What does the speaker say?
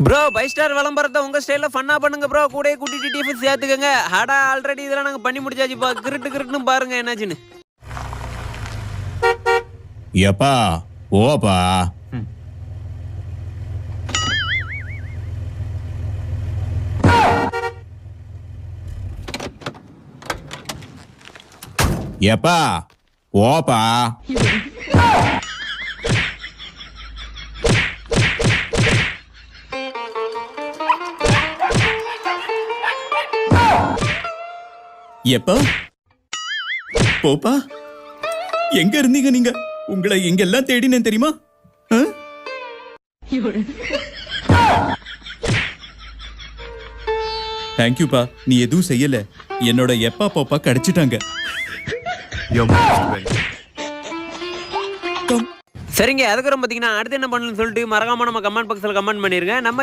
Bro 5 star விளம்பரத்தை உங்க ஸ்டைல்ல ஃபன்னா பண்ணுங்க ப்ரோ. கூடயே கூட்டிட்டு டிஃபன் சேர்த்துக்கங்க. அடா ஆல்ரெடி இதெல்லாம் நாங்க பண்ணி முடிச்சாச்சுப்பா. கிருட்டுன்னு பாருங்க என்னாச்சுன்னு. எப்பா ஓப்பா எப்பா ஓப்பா எப்பா போப்பா எங்க இருந்தீங்க நீங்க? உங்களை எங்கெல்லாம் தேடினேன் தெரியுமா? தேங்க்யூப்பா, நீ எதுவும் செய்யல. என்னோட எப்பா போப்பா கிடைச்சிட்டாங்க. சரிங்க, அதுக்கப்புறம் பாத்தீங்கன்னா அடுத்து என்ன பண்ணணும்னு சொல்லிட்டு மறக்காம நம்ம கமெண்ட் பாக்ஸ்ல கமெண்ட் பண்ணிருங்க. நம்ம